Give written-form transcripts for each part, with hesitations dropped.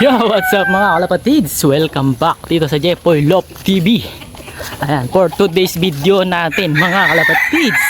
Yo, what's up mga kalapatids? Welcome back dito sa Jepoy Lop TV. Ayan, for today's video natin mga kalapatids,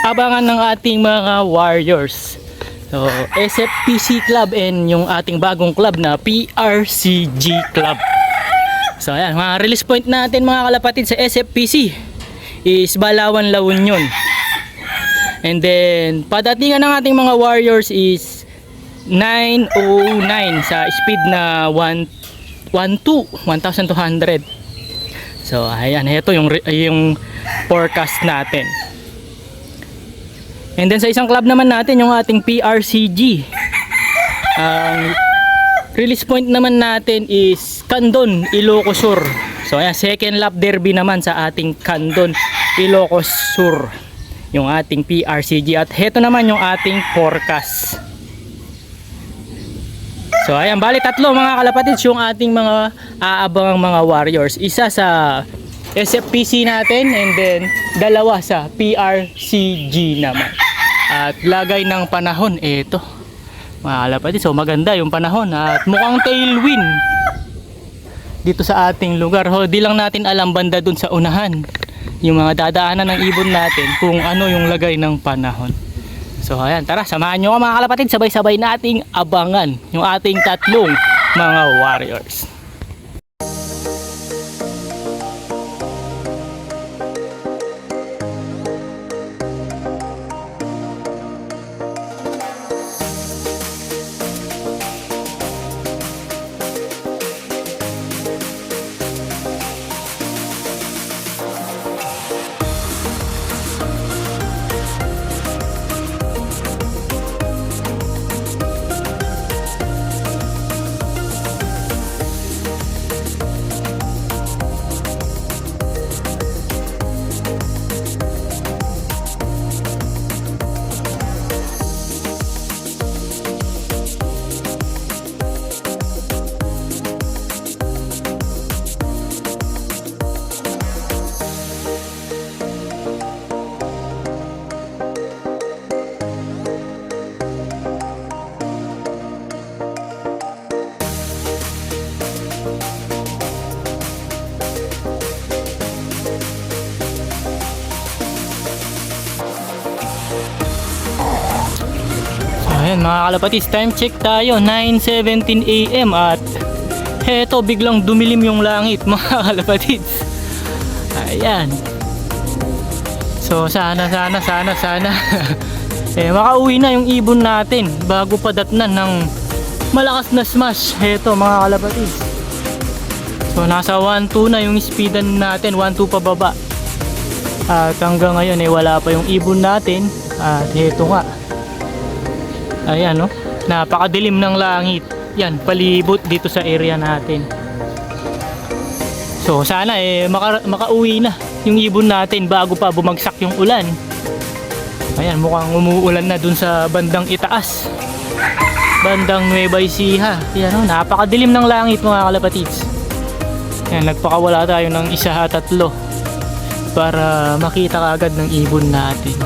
abangan ng ating mga warriors. So, SFPC Club and yung ating bagong club na PRCG Club. So, ayan, mga release point natin mga kalapatids sa SFPC is Balawan, La Union. And then, padatingan ng ating mga warriors is 909 sa speed na 1,200. So ayan, ito yung forecast natin. And then sa isang club naman natin, yung ating PRCG, ang release point naman natin is Candon, Ilocos Sur. So ayan, second lap derby naman sa ating Candon, Ilocos Sur, yung ating PRCG. At heto naman yung ating forecast. So ayan, bali tatlo mga kalapatids yung ating mga aabangang mga warriors. Isa sa SFPC natin and then dalawa sa PRCG naman. At lagay ng panahon, eto mga kalapatids, so maganda yung panahon at mukhang tailwind dito sa ating lugar. Di lang natin alam banda dun sa unahan, yung mga dadaanan ng ibon natin, kung ano yung lagay ng panahon. So ayan, tara, samahan nyo mga kalapatid, sabay-sabay nating abangan yung ating tatlong mga warriors. Ayan mga kalapatids, time check tayo, 9:17 AM at heto biglang dumilim yung langit mga kalapatids. Ayan. So sana makauwi na yung ibon natin bago padatnan ng malakas na smash. Heto mga kalapatids. So nasa 1-2 na yung speedan natin, 1-2 pababa. At hanggang ngayon wala pa yung ibon natin. At heto nga, ayan no, napakadilim ng langit. Yan, palibot dito sa area natin. So sana makauwi na yung ibon natin bago pa bumagsak yung ulan. Ayan, mukhang umuulan na dun sa bandang itaas, bandang Nueva Ecija. Yan no, napakadilim ng langit mga kalapatids. Yan, nagpakawala tayo ng 1-3 para makita kaagad ng ibon natin.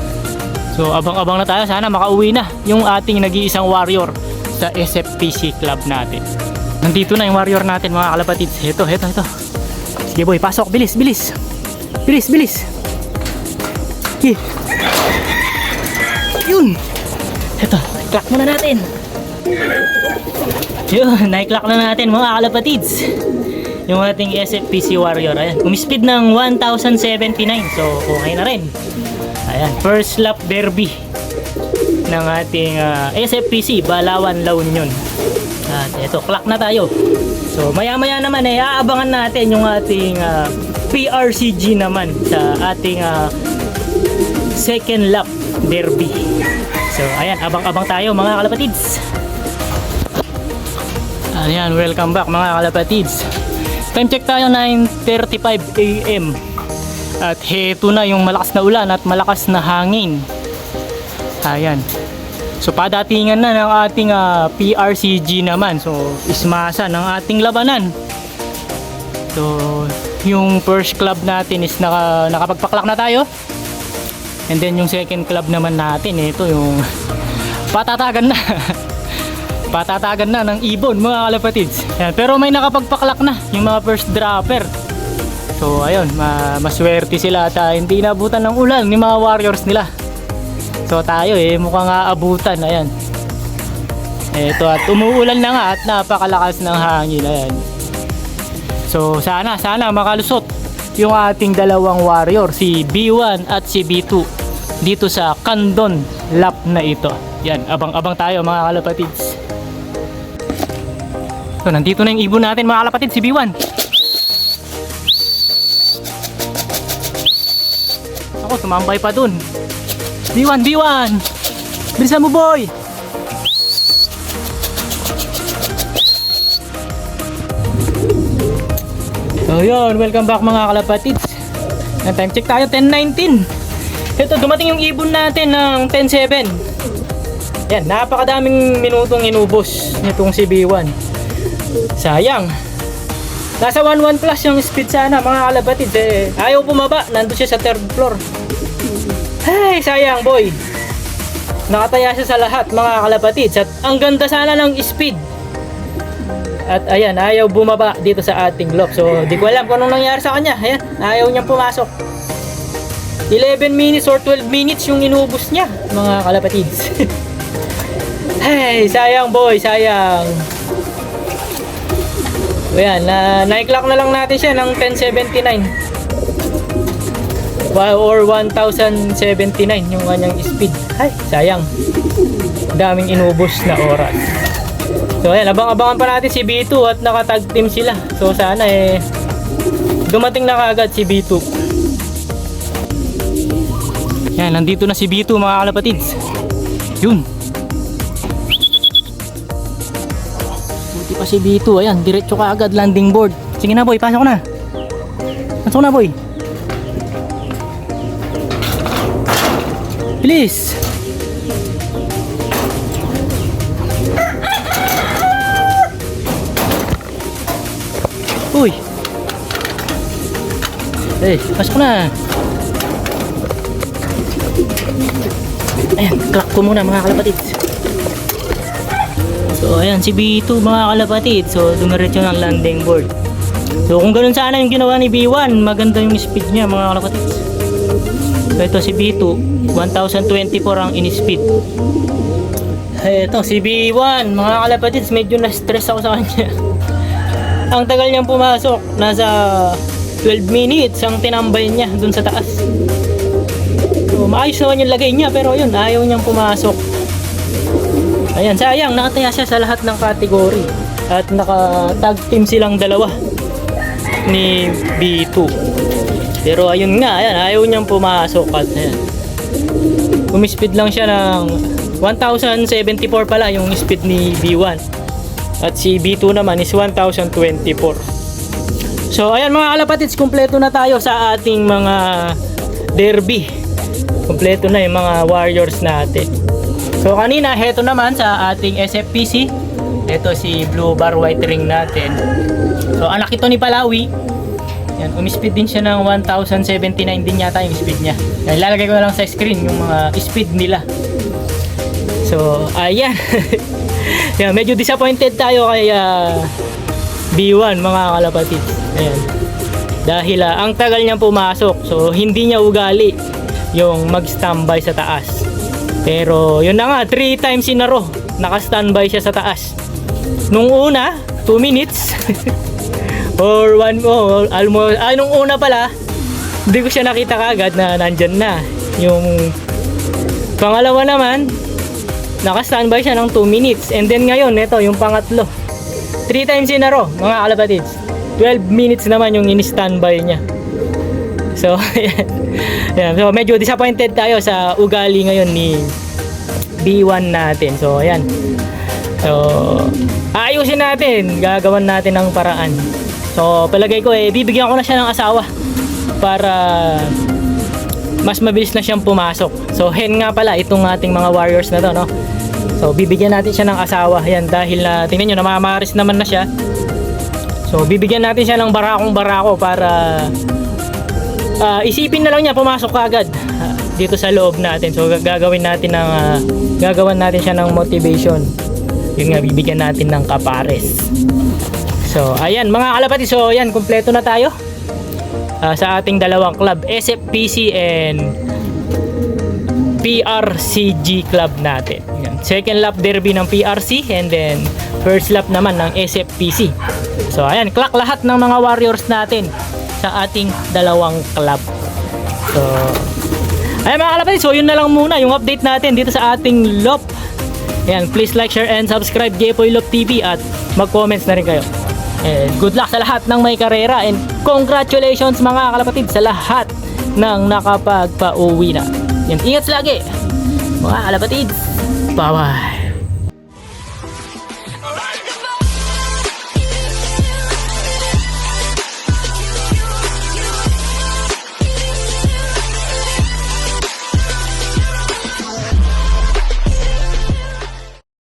So abang-abang na tayo, sana makauwi na yung ating nag-iisang warrior sa SFPC Club natin. Nandito na yung warrior natin mga kalapatids. Ito. Sige boy, pasok, bilis. Bilis. Okay. Yun. Ito, i-clock muna natin. Yun, na-clock na natin mga kalapatids yung ating SFPC warrior. Ayan, umispeed ng 1,079. So okay na rin. Ayan, first lap derby ng ating SFPC Balawan, La Union. At ito, clock na tayo. So maya-maya naman aabangan natin yung ating PRCG naman sa ating second lap derby. So ayan, abang-abang tayo mga kalapatids. Ayan, welcome back mga kalapatids. Time check tayo, 9:35 AM. At heto na yung malakas na ulan at malakas na hangin. Ayan. So padatingan na ng ating PRCG naman. So ismasa ng ating labanan. So yung first club natin is nakapagpaklak na tayo. And then yung second club naman natin, ito yung patatagan na. Patatagan na ng ibon mga kalapatids. Yan. Pero may nakapagpaklak na yung mga first dropper. So ayun, maswerte sila at hindi naabutan ng ulan ng mga warriors nila. So tayo mukhang aabutan. Ayan. Ito at umuulan na nga at napakalakas ng hangin. Ayan. So sana makalusot yung ating dalawang warrior, si B1 at si B2 dito sa Candon lap na ito. Yan, abang-abang tayo mga kalapatids. So nandito na yung ibon natin mga kalapatids, si B1. Ako, tumambay pa dun. B1, bilisan mo boy. So yun, welcome back mga kalapatids. Time check tayo, 10:19. Ito, dumating yung ibon natin ng 10:07. Yan, napakadaming minutong inubos nitong si B1. Sayang. Nasa 1-1 plus yung speed sana mga kalapatids. Ayaw bumaba, nandun siya sa 3rd floor. Ay, sayang boy. Nakataya siya sa lahat mga kalapatids. At ang ganda sana ng speed. At ayan, ayaw bumaba dito sa ating loft. So, di ko alam kung anong nangyari sa kanya. Ayan, ayaw niyang pumasok. 11 minutes or 12 minutes yung inubos niya, mga kalapatids. Hey, sayang boy, sayang. So, ayan, na-clock na lang natin siya ng 1079. Or 1079 yung kanyang speed. Ay, sayang. Daming inubos na oras. So ayan, abang-abangan pa natin si B2 at nakatag team sila. So sana dumating na kaagad si B2. Yan, nandito na si B2 mga kalapatids. Yun. Buti pa si B2, ayan, diretso kaagad landing board. Sige na boy, pasok na. Pasok na boy. Please. Uy. Pasok na. Ayan, clock ko muna mga kalapatids. So ayan, si B2 mga kalapatids. So dumiretso ng landing board. So kung ganun sana yung ginawa ni B1, maganda yung speed niya mga kalapatids. So ito si B2, 1024 ang in-speed. Ito si B1 mga kalapatids, medyo na-stress ako sa kanya. Ang tagal niyang pumasok, nasa 12 minutes ang tinambay niya dun sa taas. So, maayos naman yung lagay niya, pero yun, ayaw niyang pumasok. Ayan, sayang, nakataya siya sa lahat ng category. At naka-tag team silang dalawa ni B2. Pero ayun nga, ayan, ayaw niyang pumasok. At ayan, umispeed lang siya ng 1074 pala yung speed ni B1. At si B2 naman is 1024. So ayan mga kalapatids, kumpleto na tayo sa ating mga derby. Kumpleto na yung mga warriors natin. So kanina, heto naman sa ating SFPC. Ito si Blue Bar White Ring natin. So anak ito ni Palawi. Yan, umispeed din siya ng 1079 din yata yung speed niya. Yan, ilalagay ko na lang sa screen yung mga speed nila. So ayan. Yan, medyo disappointed tayo kay B1 mga kalapatids. Ayan. Dahil ang tagal niyang pumasok. So hindi niya ugali yung mag-standby sa taas. Pero yun na nga, 3 times in a row naka-standby siya sa taas. Nung una, 2 minutes. Or almost, nung una pala, hindi ko siya nakita kagad na nandyan na. Yung pangalawa naman, naka-standby siya ng 2 minutes. And then ngayon, ito, yung pangatlo. 3 times in a row, mga kalapatids. 12 minutes naman yung in-standby niya. So, ayan. So, medyo disappointed tayo sa ugali ngayon ni B1 natin. So, ayan. So, ayusin natin. Gagawan natin ng paraan. So, palagay ko bibigyan ko na siya ng asawa para mas mabilis na siyang pumasok. So, hen nga pala itong ating mga warriors na to, no? So, bibigyan natin siya ng asawa. Yan, dahil tingnan nyo, namamaris naman na siya. So, bibigyan natin siya ng barakong-barako para isipin na lang niya pumasok kagad dito sa loob natin. So, gagawin natin siya ng motivation Yun nga, bibigyan natin ng kapares. So, ayan mga kalapati. So, ayan, kumpleto na tayo sa ating dalawang club, SFPC and PRCG club natin. Yan. Second lap derby ng PRC and then first lap naman ng SFPC. So ayan, clock lahat ng mga warriors natin sa ating dalawang club. So ayan mga kalapatid, so yun na lang muna yung update natin dito sa ating LOP. Ayan, please like, share and subscribe Jepoy LOP TV at mag-comments na rin kayo. And good luck sa lahat ng may karera and congratulations mga kalapatid sa lahat ng nakapagpa-uwi na. Yan, ingat lagi mga kalapatid. Bye bye.